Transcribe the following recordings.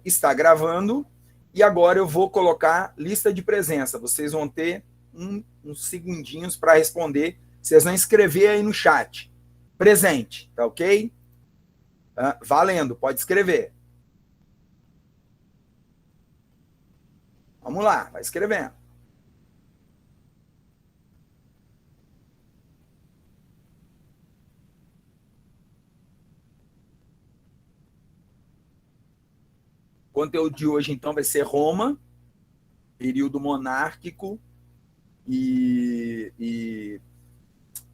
está gravando e agora eu vou colocar lista de presença. Vocês vão ter uns segundinhos para responder. Vocês vão escrever aí no chat. Presente, tá ok? Valendo, pode escrever. Vamos lá, vai escrevendo. O conteúdo de hoje, então, vai ser Roma, período monárquico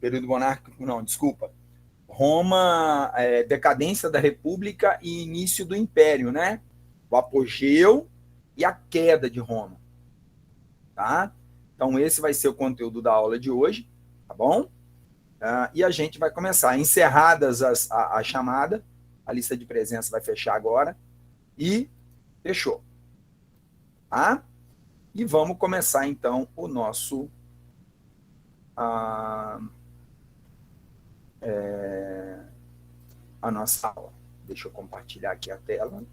período monárquico, não, desculpa. Roma, decadência da República e início do Império, né? O apogeu e a queda de Roma, tá? Então, esse vai ser o conteúdo da aula de hoje, tá bom? E a gente vai começar. Encerradas a chamada, a lista de presença vai fechar agora e fechou, tá? E vamos começar, então, o nosso... a nossa aula. Deixa eu compartilhar aqui a tela.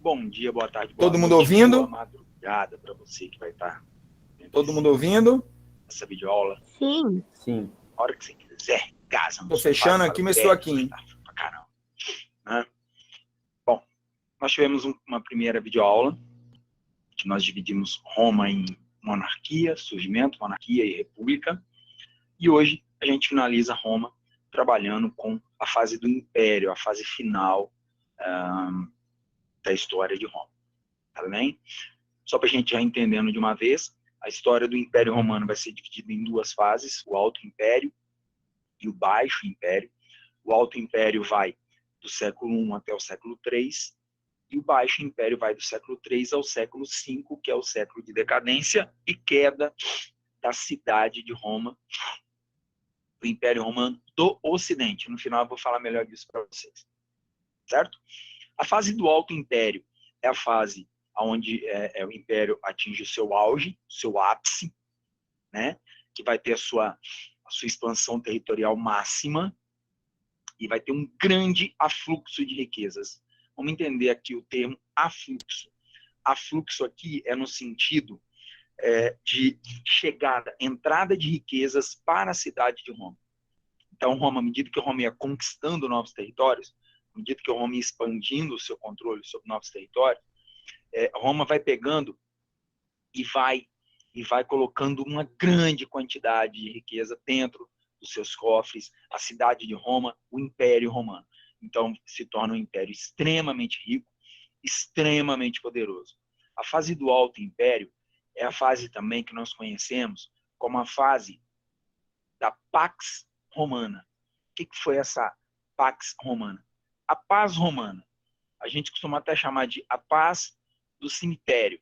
Bom dia, boa tarde, boa Todo noite, mundo ouvindo? boa madrugada para você que vai estar Todo mundo ouvindo? essa videoaula. Sim. Sim. A hora que você quiser, em casa. Estou fechando aqui, mas estou aqui. Pra caramba. Né? Bom, nós tivemos uma primeira videoaula, que nós dividimos Roma em monarquia, surgimento, monarquia e república. E hoje a gente finaliza Roma trabalhando com a fase do Império, a fase final da história de Roma. Tá bem? Só para a gente já entendendo de uma vez, a história do Império Romano vai ser dividida em duas fases, o Alto Império e o Baixo Império. O Alto Império vai do século I até o século III, e o Baixo Império vai do século III ao século V, que é o século de decadência e queda da cidade de Roma, do Império Romano do Ocidente. No final eu vou falar melhor disso para vocês. Certo? A fase do Alto Império é a fase onde o Império atinge o seu auge, o seu ápice, né? Que vai ter a sua expansão territorial máxima e vai ter um grande afluxo de riquezas. Vamos entender aqui o termo afluxo. Afluxo aqui é no sentido de chegada, entrada de riquezas para a cidade de Roma. Então, Roma, à medida que Roma ia conquistando novos territórios, à medida que Roma ia expandindo o seu controle sobre novos territórios, Roma vai pegando e vai colocando uma grande quantidade de riqueza dentro dos seus cofres, a cidade de Roma, o Império Romano. Então, se torna um império extremamente rico, extremamente poderoso. A fase do Alto Império é a fase também que nós conhecemos como a fase da Pax Romana. O que foi essa Pax Romana? A paz romana. A gente costuma até chamar de a paz do cemitério,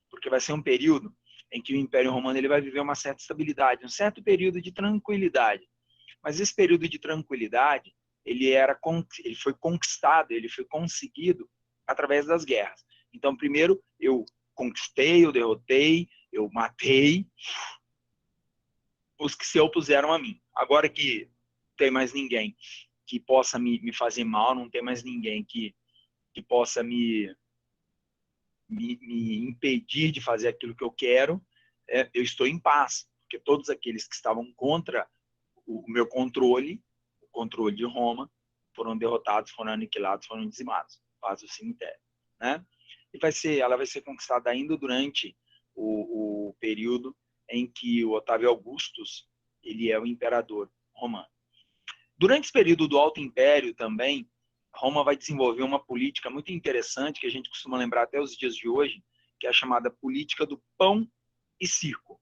porque vai ser um período em que o Império Romano ele vai viver uma certa estabilidade, um certo período de tranquilidade. Mas esse período de tranquilidade, ele foi conquistado, ele foi conseguido através das guerras. Então, primeiro, eu conquistei, eu derrotei, eu matei os que se opuseram a mim. Agora que não tem mais ninguém que possa me fazer mal, não tem mais ninguém que possa me impedir de fazer aquilo que eu quero, eu estou em paz, porque todos aqueles que estavam contra o meu controle, o controle de Roma, foram derrotados, foram aniquilados, foram dizimados. Paz do cemitério, né? E ela vai ser conquistada ainda durante o período em que o Otávio Augustus ele é o imperador romano. Durante esse período do Alto Império também, Roma vai desenvolver uma política muito interessante, que a gente costuma lembrar até os dias de hoje, que é a chamada política do pão e circo.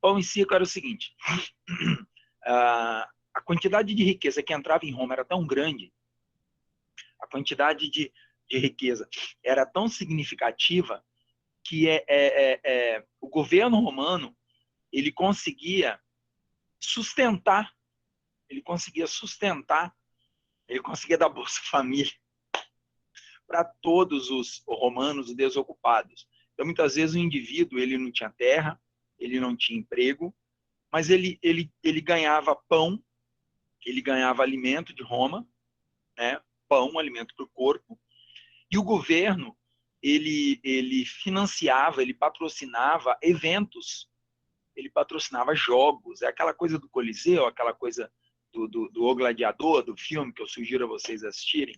Pão e circo era o seguinte, a quantidade de riqueza que entrava em Roma era tão grande, a quantidade de riqueza era tão significativa, que o governo romano ele conseguia sustentar, ele conseguia dar Bolsa Família para todos os romanos desocupados. Então, muitas vezes, o indivíduo ele não tinha terra, ele não tinha emprego, mas ele ganhava pão, ele ganhava alimento de Roma, né? Pão, alimento para o corpo, e o governo ele financiava, ele patrocinava eventos, ele patrocinava jogos, é aquela coisa do Coliseu, aquela coisa do O Gladiador, do filme que eu sugiro a vocês assistirem.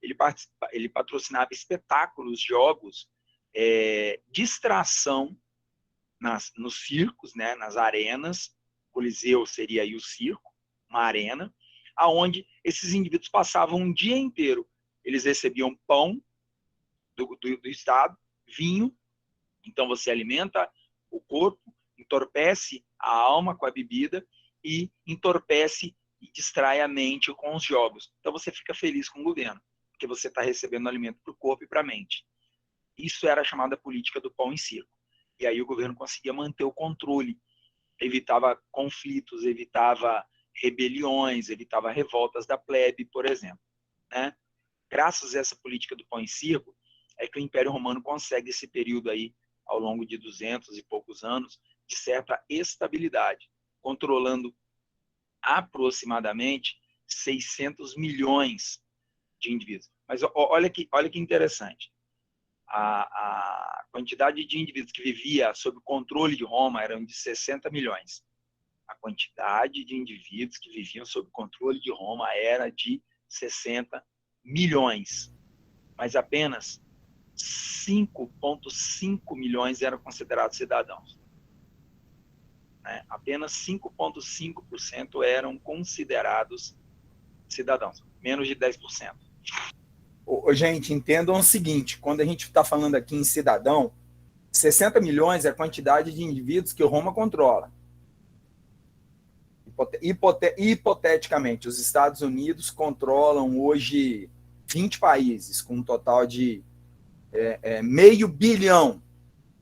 Ele patrocinava espetáculos, jogos, distração nos circos, né, nas arenas. O Coliseu seria aí o circo, uma arena, aonde esses indivíduos passavam um dia inteiro. Eles recebiam pão do Estado, vinho, então você alimenta o corpo, entorpece a alma com a bebida e entorpece e distrai a mente com os jogos. Então você fica feliz com o governo, porque você está recebendo alimento para o corpo e para a mente. Isso era a chamada política do pão em circo. E aí o governo conseguia manter o controle, evitava conflitos, evitava rebeliões, evitava revoltas da plebe, por exemplo, né? Graças a essa política do pão em circo, é que o Império Romano consegue esse período aí, ao longo de 200 e poucos anos, de certa estabilidade, controlando aproximadamente 600 milhões de indivíduos. Mas olha que interessante. A quantidade de indivíduos que vivia sob o controle de Roma eram de 60 milhões. A quantidade de indivíduos que viviam sob o controle de Roma era de 60 milhões. Mas apenas 5,5 milhões eram considerados cidadãos. Né? Apenas 5,5% eram considerados cidadãos, menos de 10%. Gente, entendam o seguinte, quando a gente está falando aqui em cidadão, 60 milhões é a quantidade de indivíduos que Roma controla. Hipoteticamente, os Estados Unidos controlam hoje 20 países, com um total de 500 milhão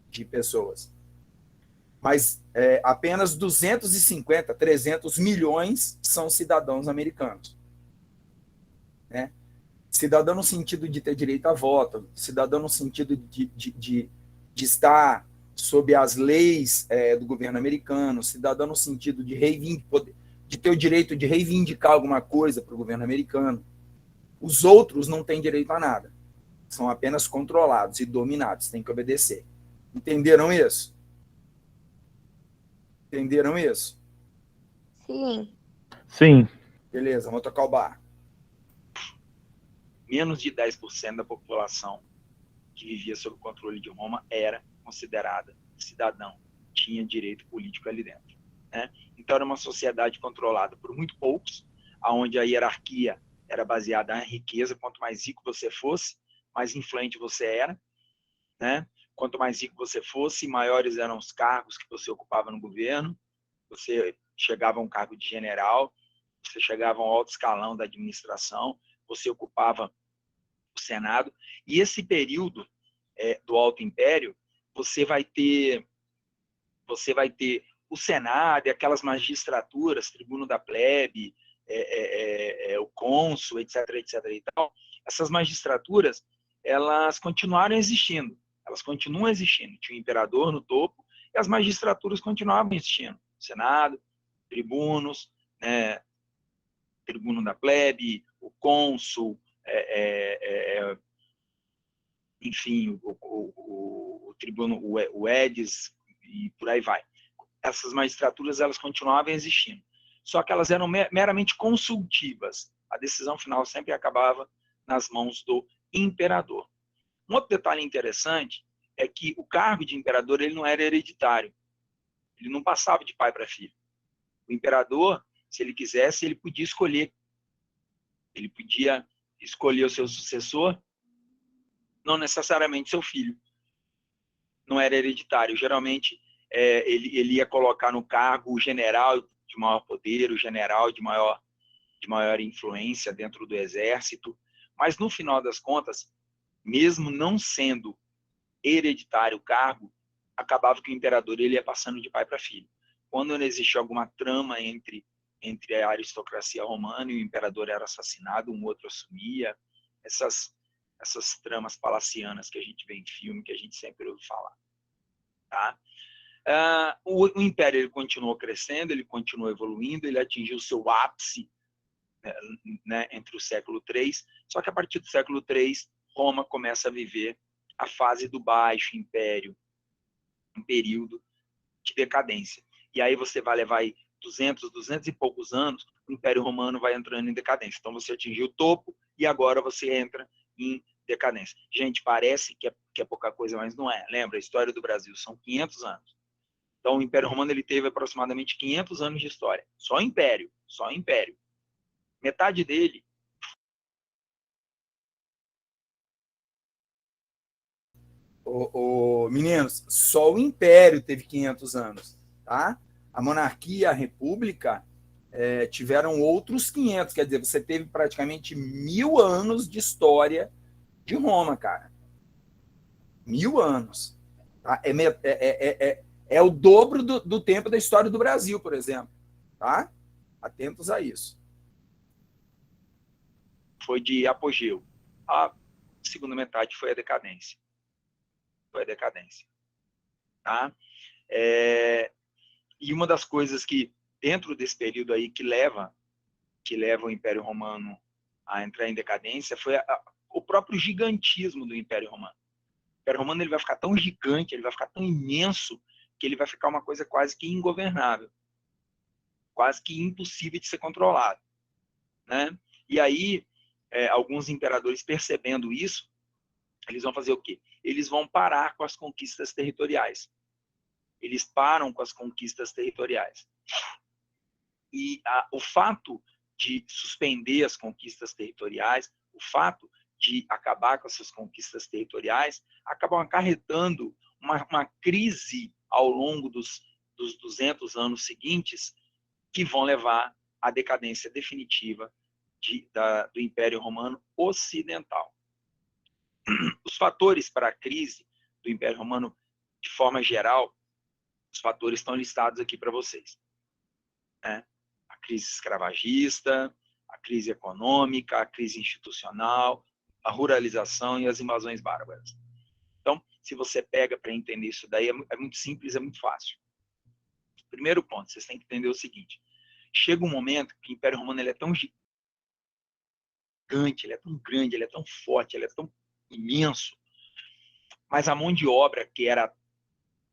de pessoas. Mas apenas 250, 300 milhões são cidadãos americanos. Né? Cidadão no sentido de ter direito a voto, cidadão no sentido de estar sob as leis do governo americano, cidadão no sentido de ter o direito de reivindicar alguma coisa para o governo americano. Os outros não têm direito a nada. São apenas controlados e dominados, têm que obedecer. Entenderam isso? Entenderam isso? Sim. Sim. Beleza, vamos tocar o bar. Menos de 10% da população que vivia sob o controle de Roma era considerada cidadão, tinha direito político ali dentro. Né? Então era uma sociedade controlada por muito poucos, onde a hierarquia era baseada na riqueza. Quanto mais rico você fosse, mais influente você era. Né? Quanto mais rico você fosse, maiores eram os cargos que você ocupava no governo. Você chegava a um cargo de general, você chegava a um alto escalão da administração, você ocupava o Senado. E esse período do Alto Império, você vai ter o Senado e aquelas magistraturas, tribuno da plebe, o cônsul, etc., etc. e tal. Essas magistraturas, elas continuaram existindo. Elas continuam existindo. Tinha o imperador no topo e as magistraturas continuavam existindo. Senado, tribunos, tribuno da plebe, o cônsul, enfim, o tribuno, o edis, e por aí vai. Essas magistraturas, elas continuavam existindo. Só que elas eram meramente consultivas. A decisão final sempre acabava nas mãos do imperador. Um outro detalhe interessante é que o cargo de imperador ele não era hereditário. Ele não passava de pai para filho. O imperador, se ele quisesse, ele podia escolher. Ele podia escolher o seu sucessor, não necessariamente seu filho. Não era hereditário. Geralmente, ele ia colocar no cargo o general de maior poder, o general de maior influência dentro do exército. Mas, no final das contas, mesmo não sendo hereditário o cargo, acabava que o imperador ele ia passando de pai para filho. Quando não existia alguma trama entre a aristocracia romana e o imperador era assassinado, um outro assumia. Essas tramas palacianas que a gente vê em filme, que a gente sempre ouve falar. Tá? O Império ele continuou crescendo, ele continuou evoluindo, ele atingiu o seu ápice, né, entre o século III, só que a partir do século III, Roma começa a viver a fase do Baixo Império, um período de decadência. E aí você vai levar aí 200 e poucos anos, o Império Romano vai entrando em decadência. Então você atingiu o topo e agora você entra em decadência. Gente, parece que é pouca coisa, mas não é. Lembra, a história do Brasil são 500 anos. Então o Império Romano ele teve aproximadamente 500 anos de história. Só Império, só Império. Metade dele. Meninos, só o Império teve 500 anos, tá? A monarquia, a república, tiveram outros 500, quer dizer, você teve praticamente 1000 anos de história de Roma, cara. 1000 anos. Tá? É o dobro do tempo da história do Brasil, por exemplo. Tá? Atentos a isso. Foi de apogeu. A segunda metade foi a decadência. Foi a decadência. Tá? E uma das coisas que, dentro desse período aí, que leva o Império Romano a entrar em decadência foi o próprio gigantismo do Império Romano. O Império Romano ele vai ficar tão gigante, ele vai ficar tão imenso, que ele vai ficar uma coisa quase que ingovernável, quase que impossível de ser controlado, né? E aí, alguns imperadores percebendo isso, eles vão fazer o quê? Eles vão parar com as conquistas territoriais. Eles param com as conquistas territoriais. E o fato de suspender as conquistas territoriais, o fato de acabar com essas conquistas territoriais, acabam acarretando uma crise ao longo dos 200 anos seguintes, que vão levar à decadência definitiva do Império Romano Ocidental. Os fatores para a crise do Império Romano, de forma geral, os fatores estão listados aqui para vocês, né? A crise escravagista, a crise econômica, a crise institucional, a ruralização e as invasões bárbaras. Então, se você pega para entender isso daí, é muito simples, é muito fácil. Primeiro ponto, vocês têm que entender o seguinte: chega um momento que o Império Romano ele é tão gigante, ele é tão grande, ele é tão forte, ele é tão imenso, mas a mão de obra, que era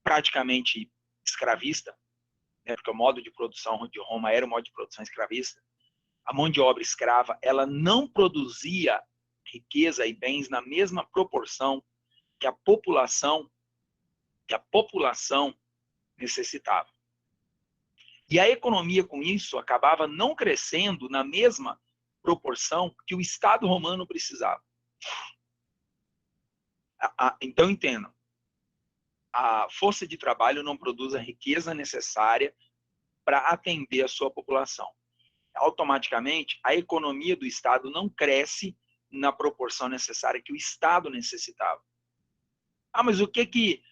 praticamente escravista, né, porque o modo de produção de Roma era o modo de produção escravista, a mão de obra escrava, ela não produzia riqueza e bens na mesma proporção que a população necessitava. E a economia, com isso, acabava não crescendo na mesma proporção que o Estado romano precisava. Então, entendam, a força de trabalho não produz a riqueza necessária para atender a sua população. Automaticamente, a economia do Estado não cresce na proporção necessária que o Estado necessitava. Mas o que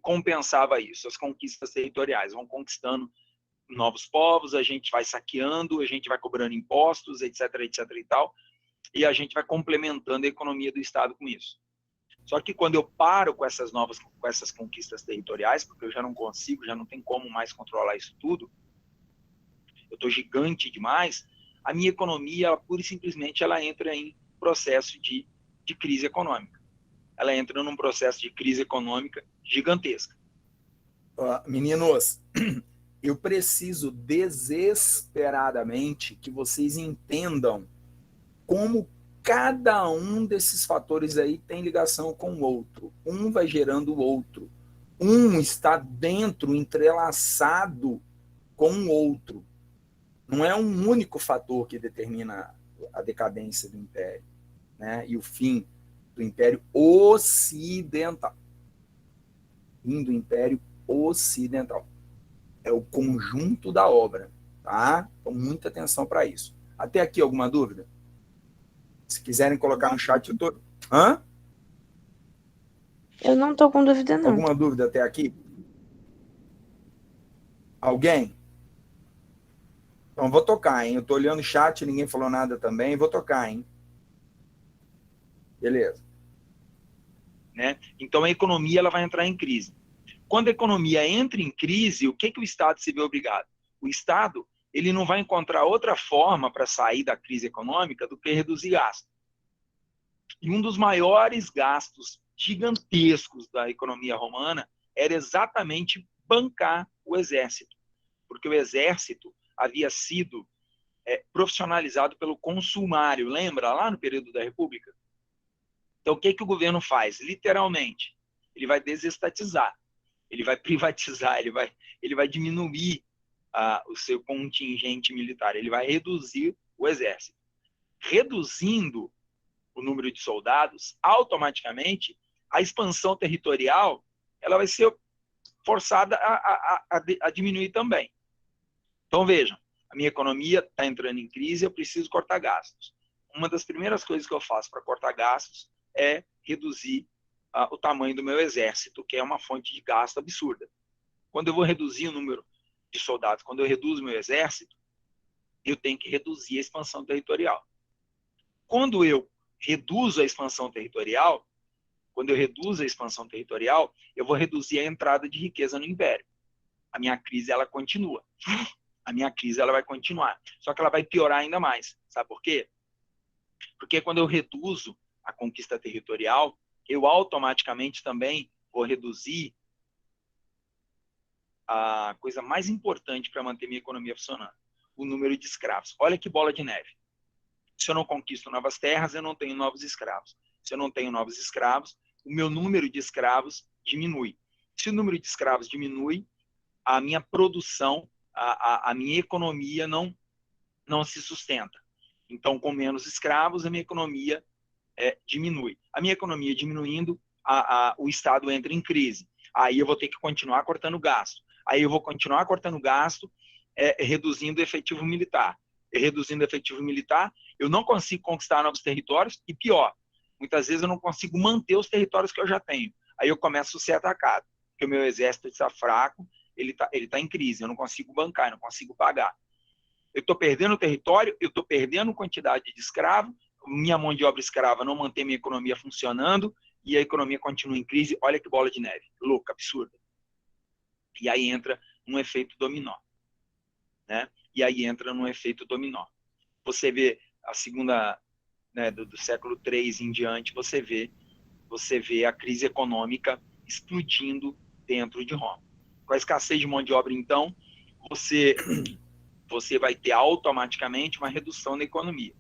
compensava isso? As conquistas territoriais. Vão conquistando novos povos, a gente vai saqueando, a gente vai cobrando impostos, etc, etc e tal, e a gente vai complementando a economia do Estado com isso. Só que quando eu paro com essas conquistas territoriais, porque eu já não consigo, já não tem como mais controlar isso tudo, eu estou gigante demais, a minha economia, pura e simplesmente, ela entra em processo de crise econômica. Ela entra num processo de crise econômica gigantesca. Meninos, eu preciso desesperadamente que vocês entendam como cada um desses fatores aí tem ligação com o outro. Um vai gerando o outro. Um está dentro, entrelaçado com o outro. Não é um único fator que determina a decadência do Império, né? E o fim do Império Ocidental. Fim do Império Ocidental. É o conjunto da obra, tá? Então, muita atenção para isso. Até aqui, alguma dúvida? Se quiserem colocar no chat, eu tô... Hã? Eu não tô com dúvida, não. Alguma dúvida até aqui? Alguém? Então, vou tocar, hein? Eu tô olhando o chat, ninguém falou nada também. Vou tocar, hein? Beleza. Né? Então, a economia ela vai entrar em crise. Quando a economia entra em crise, o que o Estado se vê obrigado? O Estado, ele não vai encontrar outra forma para sair da crise econômica do que reduzir gastos. E um dos maiores gastos gigantescos da economia romana era exatamente bancar o exército, porque o exército havia sido profissionalizado pelo consumário, lembra? Lá no período da República. Então, o que o governo faz? Literalmente, ele vai desestatizar, ele vai privatizar, ele vai diminuir o seu contingente militar, ele vai reduzir o exército. Reduzindo o número de soldados, automaticamente, a expansão territorial ela vai ser forçada a diminuir também. Então, vejam, a minha economia está entrando em crise, eu preciso cortar gastos. Uma das primeiras coisas que eu faço para cortar gastos é reduzir o tamanho do meu exército, que é uma fonte de gasto absurda. Quando eu vou reduzir o número de soldados, quando eu reduzo o meu exército, eu tenho que reduzir a expansão territorial. Quando eu reduzo a expansão territorial, eu vou reduzir a entrada de riqueza no império. A minha crise, ela continua. A minha crise, ela vai continuar. Só que ela vai piorar ainda mais. Sabe por quê? Porque quando eu reduzo a conquista territorial, eu automaticamente também vou reduzir a coisa mais importante para manter minha economia funcionando, o número de escravos. Olha que bola de neve. Se eu não conquisto novas terras, eu não tenho novos escravos. Se eu não tenho novos escravos, o meu número de escravos diminui. Se o número de escravos diminui, a minha produção, a minha economia não se sustenta. Então, com menos escravos, a minha economia diminui. A minha economia diminuindo, o Estado entra em crise. Aí eu vou ter que continuar cortando gasto. Aí eu vou continuar cortando gasto, reduzindo o efetivo militar. Reduzindo o efetivo militar, eu não consigo conquistar novos territórios e, pior, muitas vezes eu não consigo manter os territórios que eu já tenho. Aí eu começo a ser atacado, porque o meu exército está fraco, ele tá em crise, eu não consigo bancar, eu não consigo pagar. Eu estou perdendo território, eu estou perdendo quantidade de escravo, minha mão de obra escrava não mantém minha economia funcionando e a economia continua em crise. Olha que bola de neve, louca, absurda. E aí entra um efeito dominó, né? Você vê a segunda, né, do século III em diante, você vê a crise econômica explodindo dentro de Roma. Com a escassez de mão de obra, então, você vai ter automaticamente uma redução da economia,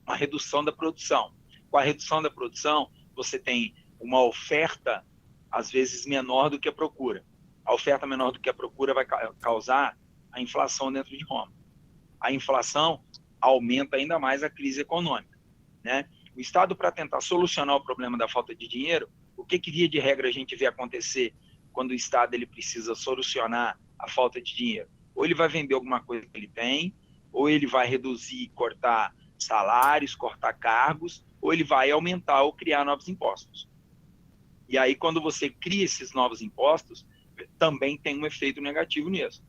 uma redução da produção. Com a redução da produção, você tem uma oferta, às vezes, menor do que a procura. A oferta menor do que a procura vai causar a inflação dentro de Roma. A inflação aumenta ainda mais a crise econômica, né? O Estado, para tentar solucionar o problema da falta de dinheiro, o que via de regra a gente vê acontecer quando o Estado ele precisa solucionar a falta de dinheiro? Ou ele vai vender alguma coisa que ele tem, ou ele vai reduzir, cortar salários, cortar cargos, ou ele vai aumentar ou criar novos impostos. E aí, quando você cria esses novos impostos, também tem um efeito negativo nisso.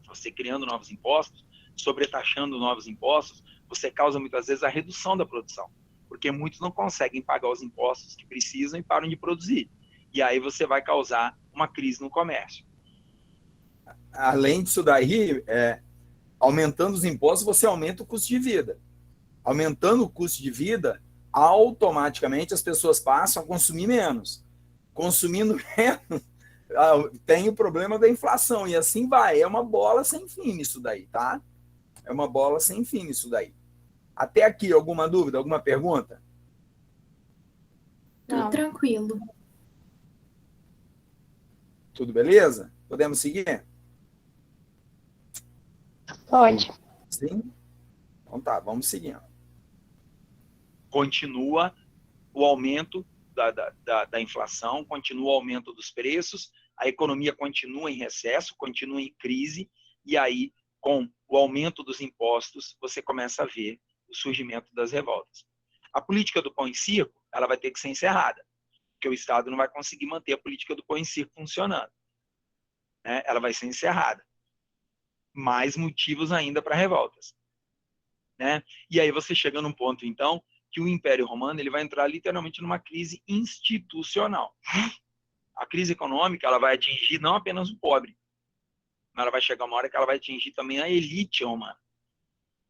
Você criando novos impostos, sobretaxando novos impostos, você causa muitas vezes a redução da produção, porque muitos não conseguem pagar os impostos que precisam e param de produzir. E aí você vai causar uma crise no comércio. Além disso daí, aumentando os impostos, você aumenta o custo de vida. Aumentando o custo de vida, automaticamente as pessoas passam a consumir menos. Consumindo menos, tem o problema da inflação, e assim vai. É uma bola sem fim isso daí, tá? É uma bola sem fim isso daí. Até aqui, alguma dúvida, alguma pergunta? Não. Tudo tranquilo. Tudo beleza? Podemos seguir? Pode. Sim? Então tá, vamos seguindo. Continua o aumento da inflação, continua o aumento dos preços, a economia continua em recesso, continua em crise, e aí, com o aumento dos impostos, você começa a ver o surgimento das revoltas. A política do pão e circo, ela vai ter que ser encerrada, porque o Estado não vai conseguir manter a política do pão e circo funcionando, né? Ela vai ser encerrada. Mais motivos ainda para revoltas, né? E aí você chega num ponto, então, que o Império Romano ele vai entrar literalmente numa crise institucional. A crise econômica ela vai atingir não apenas o pobre, mas ela vai chegar uma hora que ela vai atingir também a elite romana,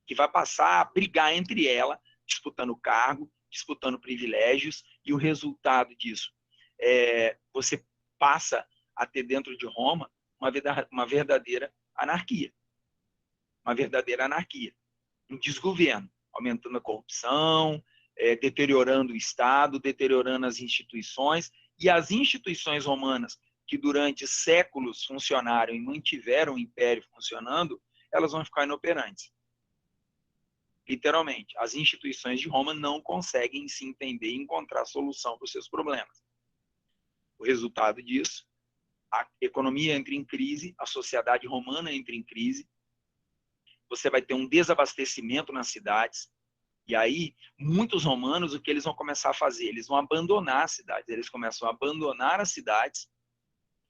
que vai passar a brigar entre ela, disputando cargo, disputando privilégios, e o resultado disso você passa a ter dentro de Roma uma verdadeira anarquia. Uma verdadeira anarquia. Um desgoverno, aumentando a corrupção, deteriorando o Estado, deteriorando as instituições, e as instituições romanas, que durante séculos funcionaram e mantiveram o império funcionando, elas vão ficar inoperantes. Literalmente, as instituições de Roma não conseguem se entender e encontrar solução para os seus problemas. O resultado disso, a economia entra em crise, a sociedade romana entra em crise, você vai ter um desabastecimento nas cidades, e aí, muitos romanos, o que eles vão começar a fazer? Eles vão abandonar as cidades, eles começam a abandonar as cidades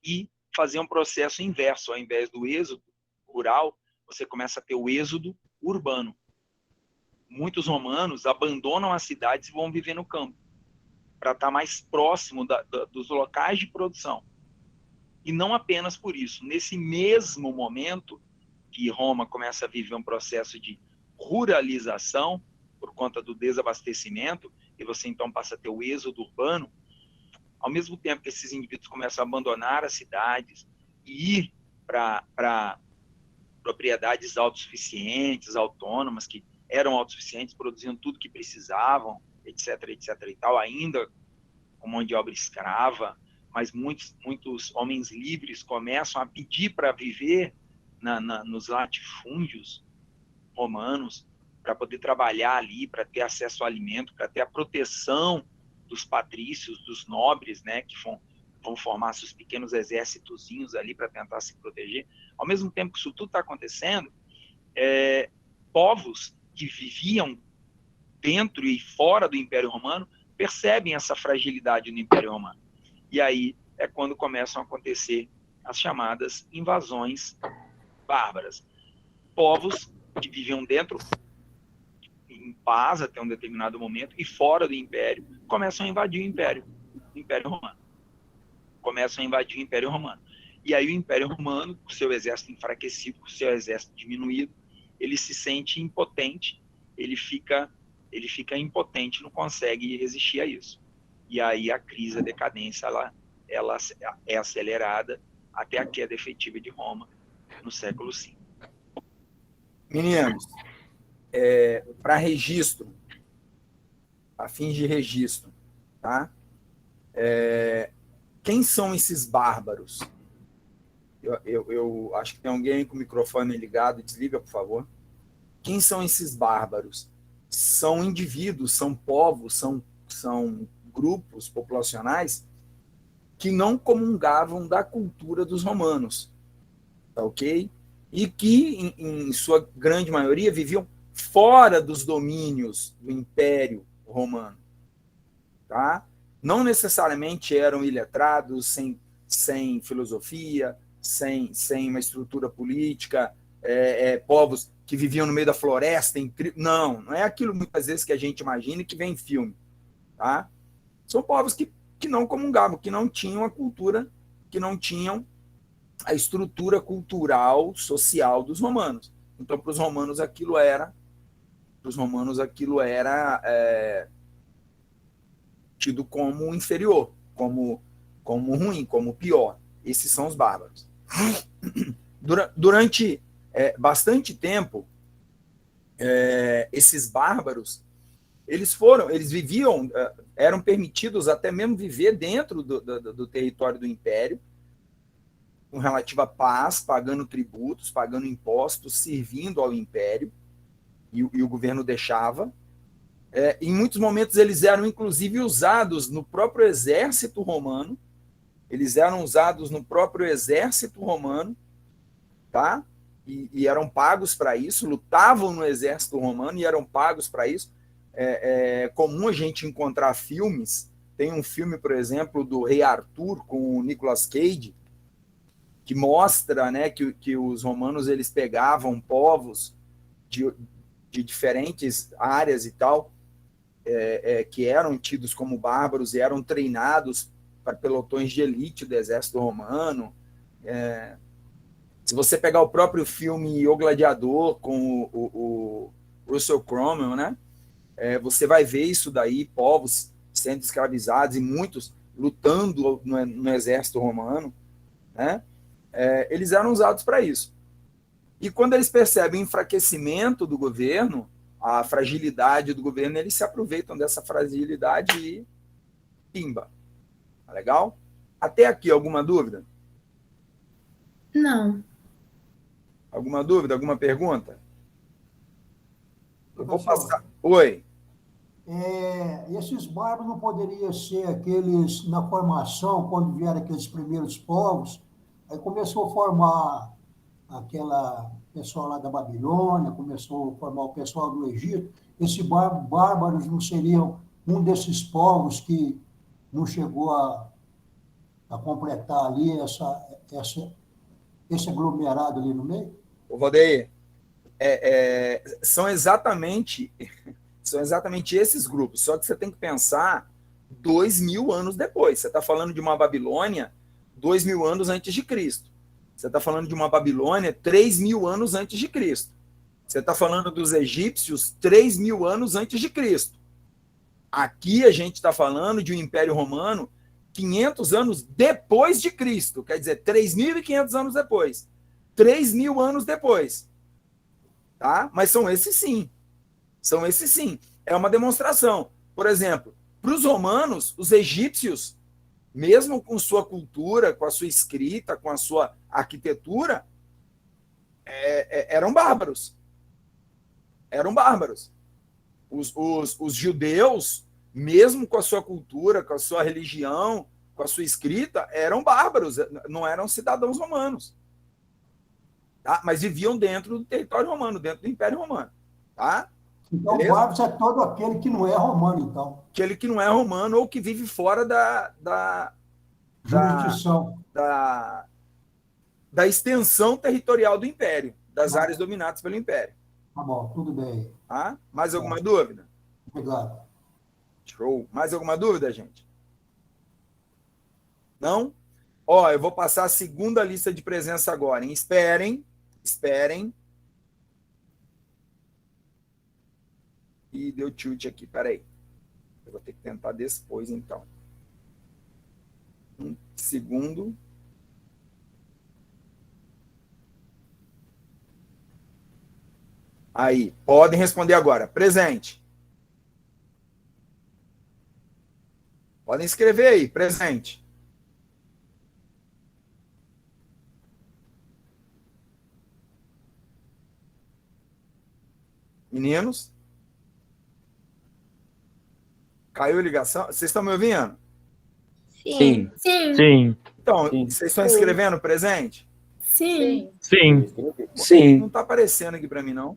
e fazer um processo inverso. Ao invés do êxodo rural, você começa a ter o êxodo urbano. Muitos romanos abandonam as cidades e vão viver no campo, para estar mais próximo dos locais de produção. E não apenas por isso. Nesse mesmo momento que Roma começa a viver um processo de ruralização, por conta do desabastecimento, e você então passa a ter o êxodo urbano, ao mesmo tempo que esses indivíduos começam a abandonar as cidades e ir para propriedades autossuficientes, autônomas, que eram autossuficientes, produziam tudo que precisavam, etc, etc e tal, ainda com mão de obra escrava, mas muitos homens livres começam a pedir para viver nos latifúndios romanos, para poder trabalhar ali, para ter acesso ao alimento, para ter a proteção dos patrícios, dos nobres, né, que vão formar seus pequenos exércitozinhos ali para tentar se proteger. Ao mesmo tempo que isso tudo está acontecendo, povos que viviam dentro e fora do Império Romano percebem essa fragilidade no Império Romano. E aí é quando começam a acontecer as chamadas invasões bárbaras. Povos que viviam dentro, em paz até um determinado momento, e fora do Império, começam a invadir o Império Romano. Começam a invadir o Império Romano. E aí o Império Romano, com o seu exército enfraquecido, com o seu exército diminuído, ele se sente impotente, ele fica impotente, não consegue resistir a isso. E aí a crise, a decadência, ela é acelerada até a queda efetiva de Roma no século V. Meninos, para registro, a fins de registro, tá? Quem são esses bárbaros? Eu acho que tem alguém com o microfone ligado, desliga, por favor. Quem são esses bárbaros? São indivíduos, são povos, são grupos populacionais que não comungavam da cultura dos romanos, tá ok? E que, em sua grande maioria, viviam fora dos domínios do Império Romano, tá? Não necessariamente eram iletrados, sem filosofia, sem uma estrutura política, povos que viviam no meio da floresta. Não é aquilo muitas vezes que a gente imagina e que vem em filme, tá? São povos que não comungavam, que não tinham a cultura, que não tinham a estrutura cultural, social dos romanos. Então, para os romanos aquilo era tido como inferior, como ruim, como pior. Esses são os bárbaros. Durante bastante tempo, esses bárbaros, eles viviam, eram permitidos até mesmo viver dentro do território do império, com relativa paz, pagando tributos, pagando impostos, servindo ao império, e o governo deixava. Em muitos momentos eles eram inclusive usados no próprio exército romano, tá? E eram pagos para isso, lutavam no exército romano e eram pagos para isso. É comum a gente encontrar filmes, tem um filme, por exemplo, do Rei Arthur, com o Nicolas Cage, que mostra, né, que os romanos eles pegavam povos de diferentes áreas e tal, que eram tidos como bárbaros e eram treinados para pelotões de elite do exército romano. Se você pegar o próprio filme O Gladiador, com o Russell Crowe, né? Você vai ver isso daí, povos sendo escravizados e muitos lutando no exército romano, né? Eles eram usados para isso. E quando eles percebem o enfraquecimento do governo, a fragilidade do governo, eles se aproveitam dessa fragilidade e pimba. Tá legal? Até aqui, alguma dúvida? Não. Alguma dúvida? Alguma pergunta? Eu vou Professor, passar. Oi. esses bárbaros não poderiam ser aqueles, na formação, quando vieram aqueles primeiros povos, aí começou a formar aquela pessoal lá da Babilônia, começou a formar o pessoal do Egito. Esses bárbaros não seriam um desses povos que não chegou a completar ali esse aglomerado ali no meio? Ô, Valdeir, são exatamente esses grupos, só que você tem que pensar 2.000 anos depois. Você está falando de uma Babilônia 2.000 anos antes de Cristo. Você está falando de uma Babilônia 3.000 anos antes de Cristo. Você está falando dos egípcios 3.000 anos antes de Cristo. Aqui a gente está falando de um Império Romano 500 anos depois de Cristo, quer dizer, 3.500 anos depois. 3.000 anos depois. Tá? Mas são esses sim. São esses sim. É uma demonstração. Por exemplo, para os romanos, os egípcios, mesmo com sua cultura, com a sua escrita, com a sua arquitetura, eram bárbaros. Eram bárbaros. Os judeus, mesmo com a sua cultura, com a sua religião, com a sua escrita, eram bárbaros, não eram cidadãos romanos. Tá? Mas viviam dentro do território romano, dentro do Império Romano. Tá? Então, Beleza? bárbaros é todo aquele que não é romano, então. Aquele que não é romano ou que vive fora da Jurisdição. da extensão territorial do Império, das Ah. áreas dominadas pelo Império. Tá bom, tudo bem. Tá? Mais alguma dúvida? Obrigado. Show. Mais alguma dúvida, gente? Não? Ó, eu vou passar a segunda lista de presença agora, hein? Esperem. Ih, deu tilt aqui, peraí. Eu vou ter que tentar depois, então. Um segundo. Aí, podem responder agora. Presente. Podem escrever aí, presente. Meninos? Caiu a ligação? Vocês estão me ouvindo? Sim. Sim. Então, Sim. vocês estão escrevendo presente? Sim. Sim. Não está aparecendo aqui para mim, não.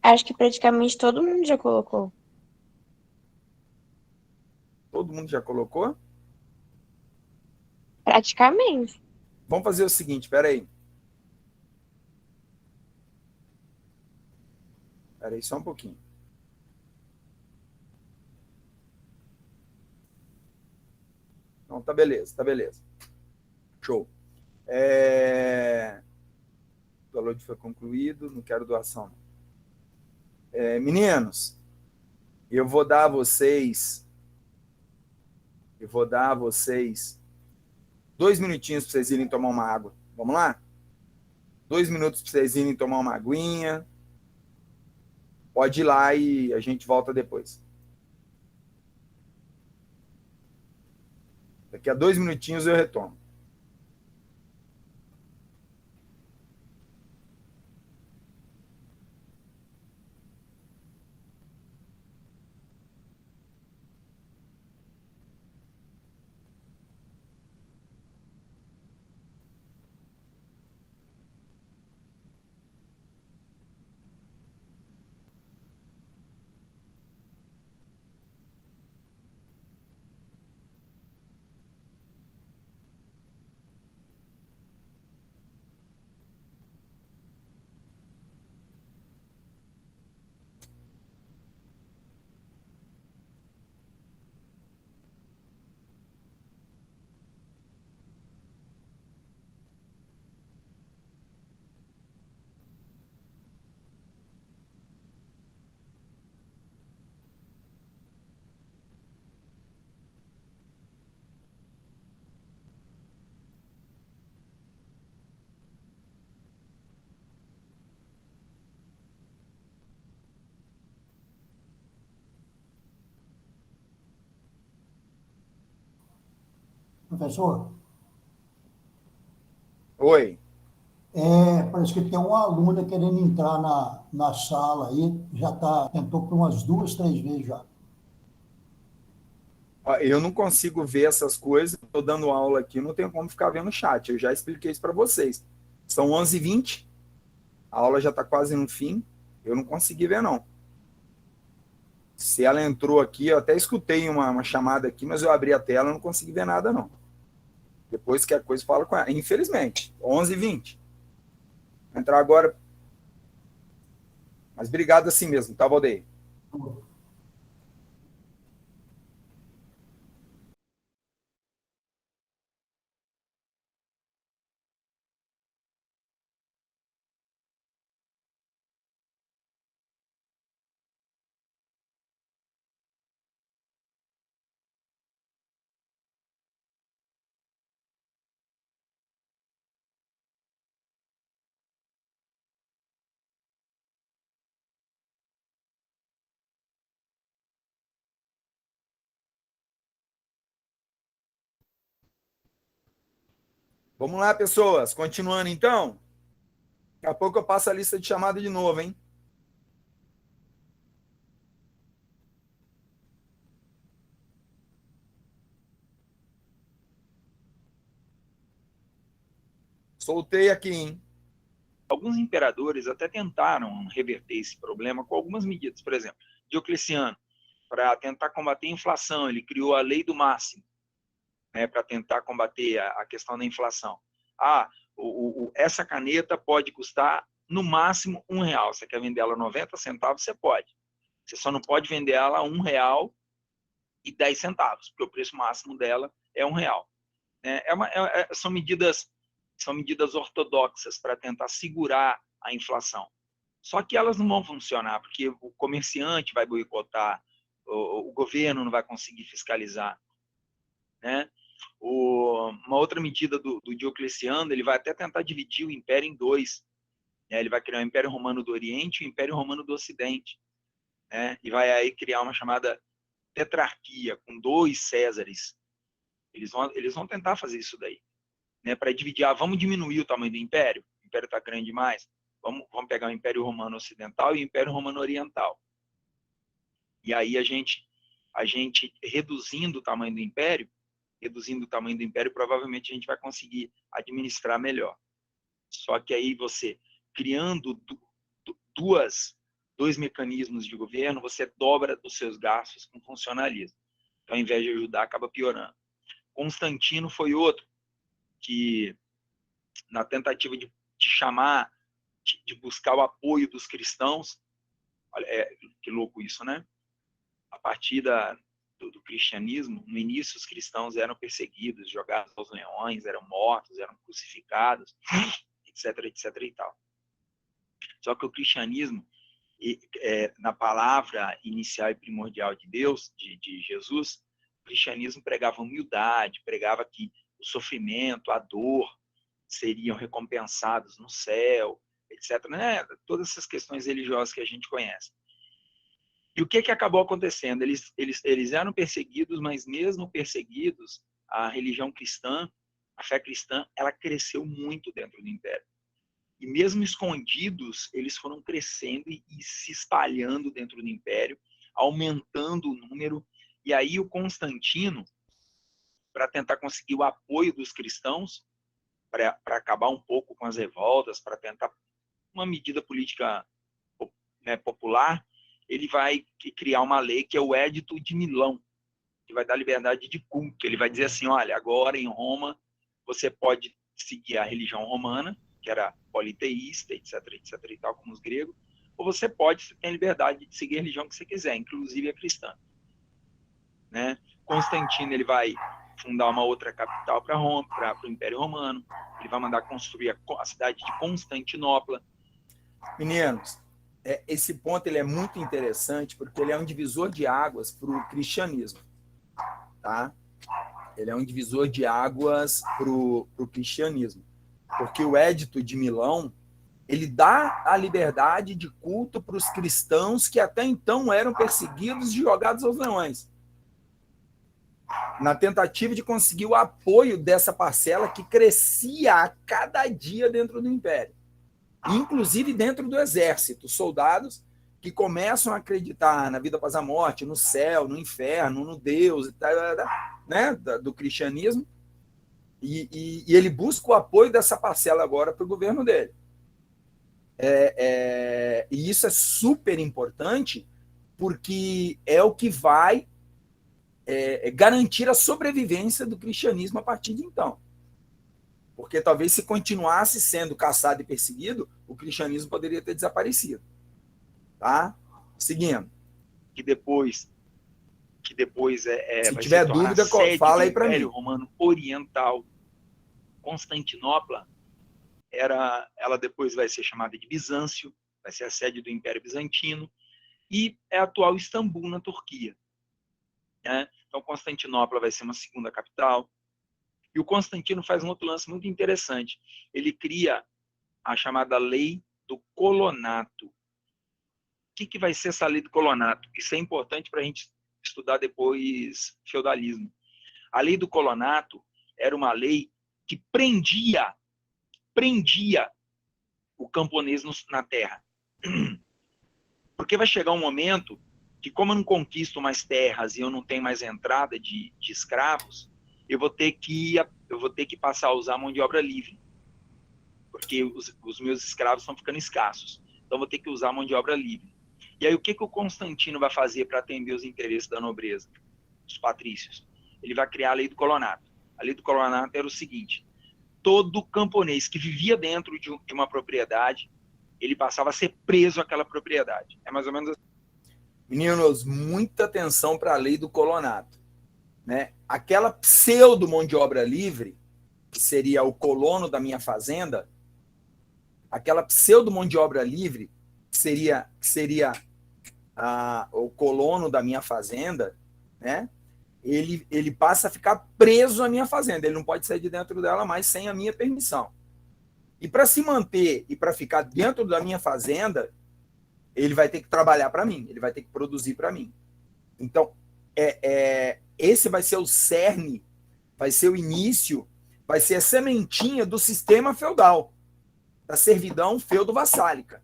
Acho que praticamente todo mundo já colocou. Todo mundo já colocou? Praticamente. Vamos fazer o seguinte, peraí. Peraí só um pouquinho. Não, tá beleza, tá beleza. Show. O download foi concluído, não quero doação. Meninos, eu vou dar a vocês 2 minutinhos para vocês irem tomar uma água. Vamos lá? 2 minutos para vocês irem tomar uma aguinha. Pode ir lá e a gente volta depois. Daqui a 2 minutinhos eu retorno. Professor, Oi. parece que tem uma aluna querendo entrar na sala aí, tentou por umas 2, 3 vezes já. Eu não consigo ver essas coisas, estou dando aula aqui, não tenho como ficar vendo o chat, eu já expliquei isso para vocês. São 11h20, a aula já está quase no fim, eu não consegui ver, não. Se ela entrou aqui, eu até escutei uma chamada aqui, mas eu abri a tela e não consegui ver nada, não. Depois que a coisa fala com ela. Infelizmente, 11h20. Vou entrar agora. Mas obrigado assim mesmo, tá, Valdeir? Vamos lá, pessoas. Continuando, então. Daqui a pouco eu passo a lista de chamada de novo, hein? Soltei aqui, hein? Alguns imperadores até tentaram reverter esse problema com algumas medidas. Por exemplo, Diocleciano, para tentar combater a inflação, ele criou a lei do máximo, né, para tentar combater a questão da inflação. Essa caneta pode custar no máximo R$1. Você quer vender ela 90 centavos, você pode. Você só não pode vender ela a R$1,10, porque o preço máximo dela é R$1. São medidas ortodoxas para tentar segurar a inflação. Só que elas não vão funcionar, porque o comerciante vai boicotar, o governo não vai conseguir fiscalizar, né? Uma outra medida do Diocleciano, ele vai até tentar dividir o império em dois, né? Ele vai criar o Império Romano do Oriente e o Império Romano do Ocidente, né? E vai aí criar uma chamada tetrarquia, com 2 Césares. Eles vão tentar fazer isso daí, né? Para dividir, vamos diminuir o tamanho do império está grande demais, vamos pegar o Império Romano Ocidental e o Império Romano Oriental. E aí a gente reduzindo o tamanho do império, provavelmente a gente vai conseguir administrar melhor. Só que aí você, criando dois mecanismos de governo, você dobra os seus gastos com funcionalismo. Então, ao invés de ajudar, acaba piorando. Constantino foi outro que, na tentativa de chamar, de buscar o apoio dos cristãos, olha, que louco isso, né? A partir do cristianismo, no início os cristãos eram perseguidos, jogados aos leões, eram mortos, eram crucificados, etc, etc e tal. Só que o cristianismo, na palavra inicial e primordial de Deus, de Jesus, o cristianismo pregava humildade, pregava que o sofrimento, a dor seriam recompensados no céu, etc, né? Todas essas questões religiosas que a gente conhece. E o que acabou acontecendo? Eles eram perseguidos, mas mesmo perseguidos, a religião cristã, a fé cristã, ela cresceu muito dentro do império. E mesmo escondidos, eles foram crescendo e se espalhando dentro do império, aumentando o número. E aí o Constantino, para tentar conseguir o apoio dos cristãos, para acabar um pouco com as revoltas, para tentar uma medida política, né, popular, ele vai criar uma lei que é o Édito de Milão, que vai dar liberdade de culto. Ele vai dizer assim, olha, agora em Roma você pode seguir a religião romana, que era politeísta, etc, etc e tal, como os gregos, ou você tem liberdade de seguir a religião que você quiser, inclusive a cristã, né? Constantino, ele vai fundar uma outra capital para Roma, para o Império Romano. Ele vai mandar construir a cidade de Constantinopla. Meninos, esse ponto ele é muito interessante porque ele é um divisor de águas para o cristianismo, tá? Ele é um divisor de águas para o cristianismo, porque o Édito de Milão, ele dá a liberdade de culto para os cristãos que até então eram perseguidos e jogados aos leões. na tentativa de conseguir o apoio dessa parcela que crescia a cada dia dentro do Império, inclusive dentro do exército, soldados que começam a acreditar na vida após a morte, no céu, no inferno, no Deus, né, do cristianismo, e ele busca o apoio dessa parcela agora para o governo dele. E isso é super importante, porque é o que vai garantir a sobrevivência do cristianismo a partir de então. Porque talvez se continuasse sendo caçado e perseguido, o cristianismo poderia ter desaparecido. Tá? Seguindo. Que depois se tiver dúvida, fala aí para mim. Império Romano Oriental, Constantinopla, ela depois vai ser chamada de Bizâncio, vai ser a sede do Império Bizantino, e é a atual Istambul, na Turquia. Né? Então, Constantinopla vai ser uma segunda capital. E o Constantino faz um outro lance muito interessante. Ele cria a chamada Lei do Colonato. O que vai ser essa Lei do Colonato? Isso é importante para a gente estudar depois feudalismo. A Lei do Colonato era uma lei que prendia o camponês na terra. Porque vai chegar um momento que, como eu não conquisto mais terras e eu não tenho mais entrada de escravos, eu vou ter que passar a usar mão de obra livre. Porque os meus escravos estão ficando escassos. Então, eu vou ter que usar mão de obra livre. E aí, o que o Constantino vai fazer para atender os interesses da nobreza, dos patrícios? Ele vai criar a Lei do Colonato. A Lei do Colonato era o seguinte: todo camponês que vivia dentro de uma propriedade, ele passava a ser preso àquela propriedade. É mais ou menos assim. Meninos, muita atenção para a Lei do Colonato. Né? Aquela pseudo mão de obra livre, que seria o colono da minha fazenda, aquela pseudo mão de obra livre, que seria o colono da minha fazenda, né? Ele passa a ficar preso à minha fazenda, ele não pode sair de dentro dela mais sem a minha permissão. E para se manter e para ficar dentro da minha fazenda, ele vai ter que trabalhar para mim, ele vai ter que produzir para mim. Então, esse vai ser o cerne, vai ser o início, vai ser a sementinha do sistema feudal, da servidão feudo-vassálica,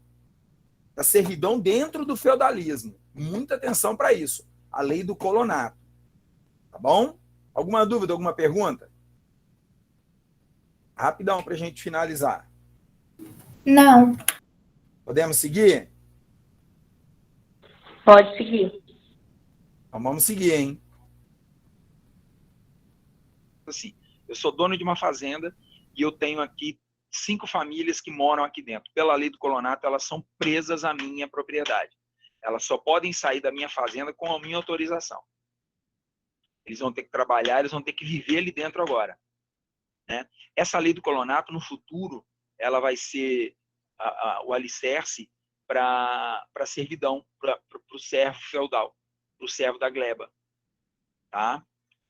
da servidão dentro do feudalismo. Muita atenção para isso, a Lei do Colonato. Tá bom? Alguma dúvida, alguma pergunta? Rapidão para a gente finalizar. Não. Podemos seguir? Pode seguir. Então vamos seguir, hein? Assim, eu sou dono de uma fazenda e eu tenho aqui 5 famílias que moram aqui dentro. Pela Lei do Colonato, elas são presas à minha propriedade. Elas só podem sair da minha fazenda com a minha autorização. Eles vão ter que trabalhar, eles vão ter que viver ali dentro agora. Né? Essa Lei do Colonato, no futuro, ela vai ser o alicerce para a servidão, para o servo feudal, para o servo da gleba. Tá?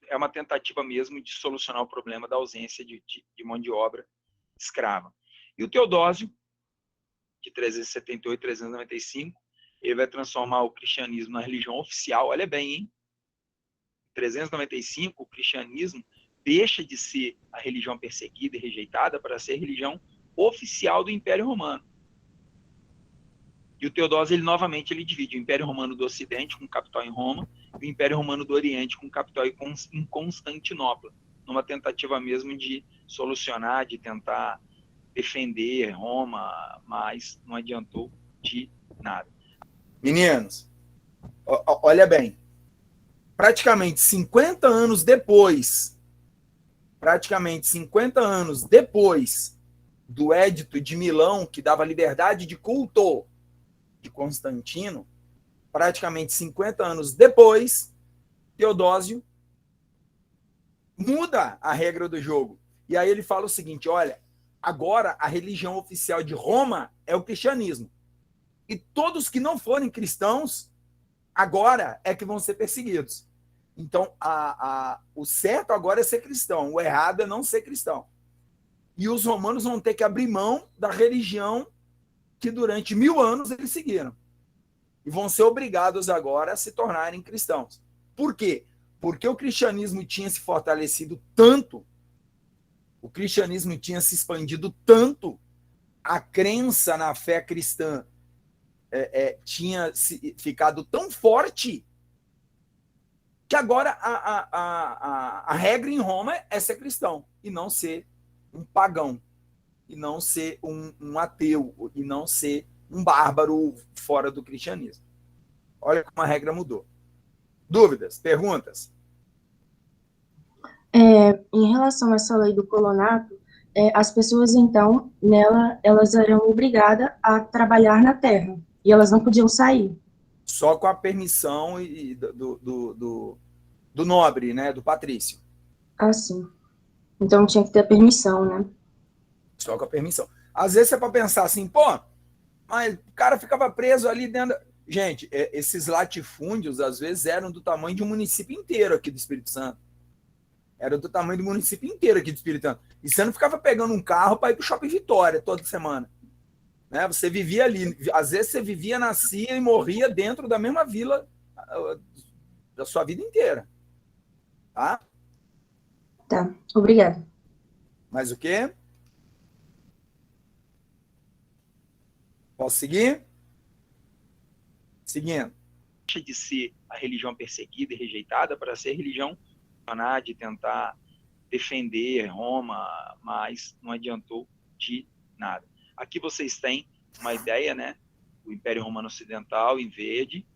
É uma tentativa mesmo de solucionar o problema da ausência de mão de obra escrava. E o Teodósio, de 378 a 395, ele vai transformar o cristianismo na religião oficial. Olha bem, hein? Em 395, o cristianismo deixa de ser a religião perseguida e rejeitada para ser a religião oficial do Império Romano. E o Teodósio, ele divide o Império Romano do Ocidente, com capital em Roma, e o Império Romano do Oriente, com capital em Constantinopla, numa tentativa mesmo de solucionar, de tentar defender Roma, mas não adiantou de nada. Meninos, olha bem, praticamente 50 anos depois do Edito de Milão, que dava liberdade de culto de Constantino, praticamente 50 anos depois, Teodósio muda a regra do jogo. E aí ele fala o seguinte: olha, agora a religião oficial de Roma é o cristianismo. E todos que não forem cristãos, agora é que vão ser perseguidos. Então, o certo agora é ser cristão, o errado é não ser cristão. E os romanos vão ter que abrir mão da religião que durante 1000 anos eles seguiram. E vão ser obrigados agora a se tornarem cristãos. Por quê? Porque o cristianismo tinha se fortalecido tanto, o cristianismo tinha se expandido tanto, a crença na fé cristã tinha ficado tão forte que agora a regra em Roma é ser cristão e não ser um pagão, e não ser um ateu, e não ser um bárbaro fora do cristianismo. Olha como a regra mudou. Dúvidas? Perguntas? Em relação a essa lei do colonato, as pessoas, então, nela, elas eram obrigadas a trabalhar na terra, e elas não podiam sair. Só com a permissão do nobre, né, do patrício. Ah, sim. Então tinha que ter a permissão, né? Só com a permissão. Às vezes é para pensar assim, pô, mas o cara ficava preso ali dentro... Gente, esses latifúndios, às vezes, eram do tamanho de um município inteiro aqui do Espírito Santo. Era do tamanho do município inteiro aqui do Espírito Santo. E você não ficava pegando um carro para ir para o Shopping Vitória toda semana. Né? Você vivia ali. Às vezes você vivia, nascia e morria dentro da mesma vila da sua vida inteira. Tá? Tá, obrigada. Mais o quê? Posso seguir? Seguindo. Deixa de ser a religião perseguida e rejeitada para ser religião de tentar defender Roma, mas não adiantou de nada. Aqui vocês têm uma ideia, né? O Império Romano Ocidental, em verde,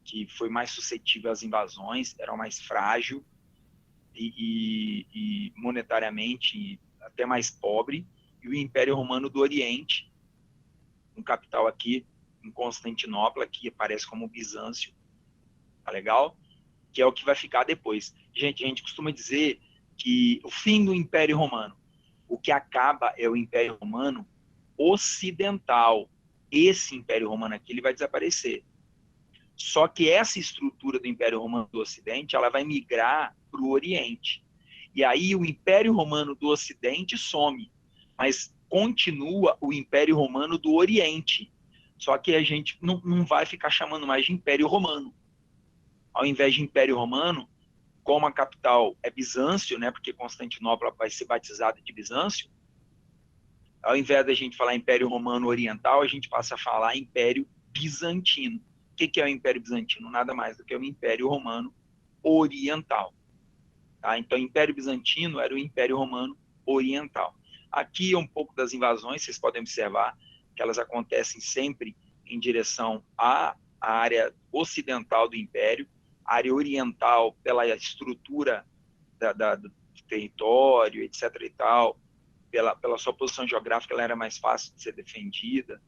que foi mais suscetível às invasões, era mais frágil e monetariamente até mais pobre, e o Império Romano do Oriente, um capital aqui em Constantinopla, que aparece como Bizâncio, tá legal? Que é o que vai ficar depois. Gente, a gente costuma dizer que o fim do Império Romano, o que acaba é o Império Romano Ocidental. Esse Império Romano aqui, ele vai desaparecer. Só que essa estrutura do Império Romano do Ocidente, ela vai migrar para o Oriente. E aí o Império Romano do Ocidente some, mas continua o Império Romano do Oriente. Só que a gente não vai ficar chamando mais de Império Romano. Ao invés de Império Romano, como a capital é Bizâncio, né, porque Constantinopla vai ser batizada de Bizâncio, ao invés da gente falar Império Romano Oriental, a gente passa a falar Império Bizantino. O que é o Império Bizantino? Nada mais do que o Império Romano Oriental. Tá? Então, o Império Bizantino era o Império Romano Oriental. Aqui é um pouco das invasões, vocês podem observar que elas acontecem sempre em direção à área ocidental do Império, a área oriental pela estrutura do território, etc. e tal, pela sua posição geográfica, ela era mais fácil de ser defendida.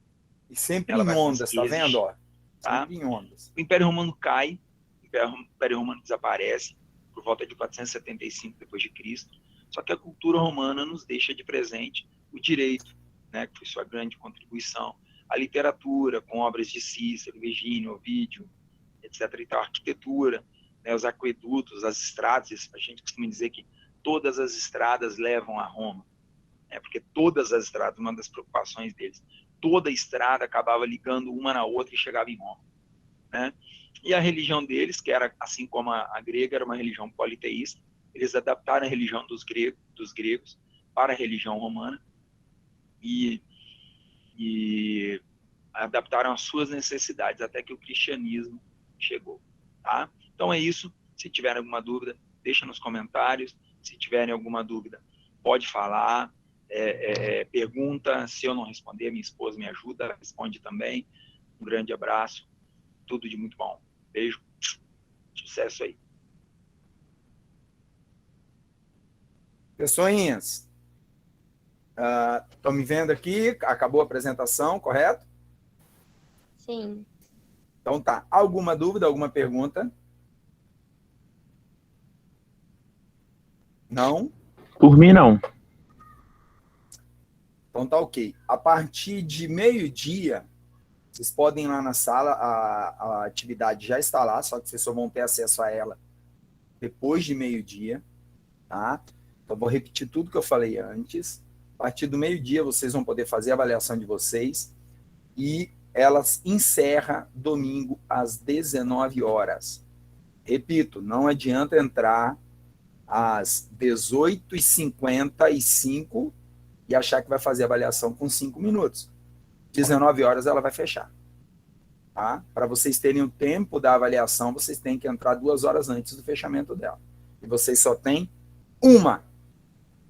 E sempre ela em ondas, tá vendo? Ó? Tá? Sempre em ondas. O Império Romano cai, o Império Romano desaparece por volta de 475 d.C., só que a cultura romana nos deixa de presente o direito, né, que foi sua grande contribuição, a literatura, com obras de Cícero, Virgínio, Ovídio, etc. e tal, a arquitetura, né, os aquedutos, as estradas. A gente costuma dizer que todas as estradas levam a Roma, né, porque todas as estradas, uma das preocupações deles, toda a estrada acabava ligando uma na outra e chegava em Roma. Né? E a religião deles, que era, assim como a grega, era uma religião politeísta, eles adaptaram a religião dos gregos para a religião romana e adaptaram as suas necessidades até que o cristianismo chegou. Tá? Então é isso. Se tiverem alguma dúvida, deixa nos comentários. Se tiverem alguma dúvida, pode falar, pergunta. Se eu não responder, minha esposa me ajuda, ela responde também. Um grande abraço, tudo de muito bom. Beijo, sucesso aí. Pessoinhas, estão me vendo aqui? Acabou a apresentação, correto? Sim. Então tá. Alguma dúvida, alguma pergunta? Não? Por mim, não. Então tá ok. A partir de meio-dia, vocês podem ir lá na sala, a atividade já está lá, só que vocês só vão ter acesso a ela depois de meio-dia, tá? Então vou repetir tudo que eu falei antes. A partir do meio-dia, vocês vão poder fazer a avaliação de vocês e elas encerram domingo às 19 horas. Repito, não adianta entrar às 18h55 e achar que vai fazer a avaliação com 5 minutos. 19 horas ela vai fechar. Tá? Para vocês terem o tempo da avaliação, vocês têm que entrar 2 horas antes do fechamento dela. E vocês só têm uma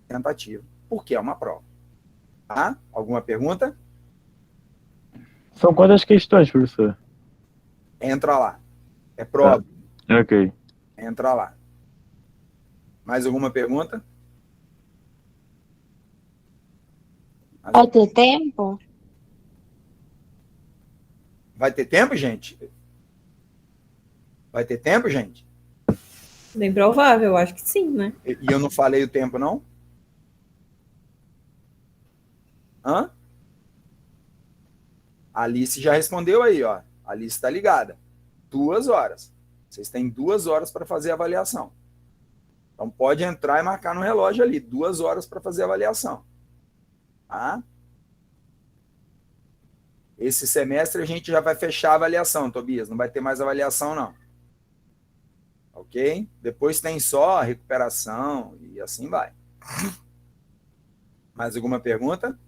tentativa, porque é uma prova. Tá? Alguma pergunta? São quantas questões, professor? Entra lá. É prova. Ok. Entra lá. Mais alguma pergunta? Vai ter tempo? Vai ter tempo, gente? Vai ter tempo, gente? Bem provável, eu acho que sim, né? E eu não falei o tempo, não? Hã? A Alice já respondeu aí, ó. A Alice está ligada. 2 horas. Vocês têm 2 horas para fazer a avaliação. Então pode entrar e marcar no relógio ali. 2 horas para fazer a avaliação. Tá? Esse semestre a gente já vai fechar a avaliação, Tobias. Não vai ter mais avaliação, não. Ok? Depois tem só a recuperação e assim vai. Mais alguma pergunta?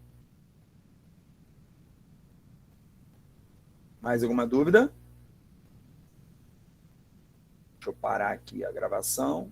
Mais alguma dúvida? Deixa eu parar aqui a gravação.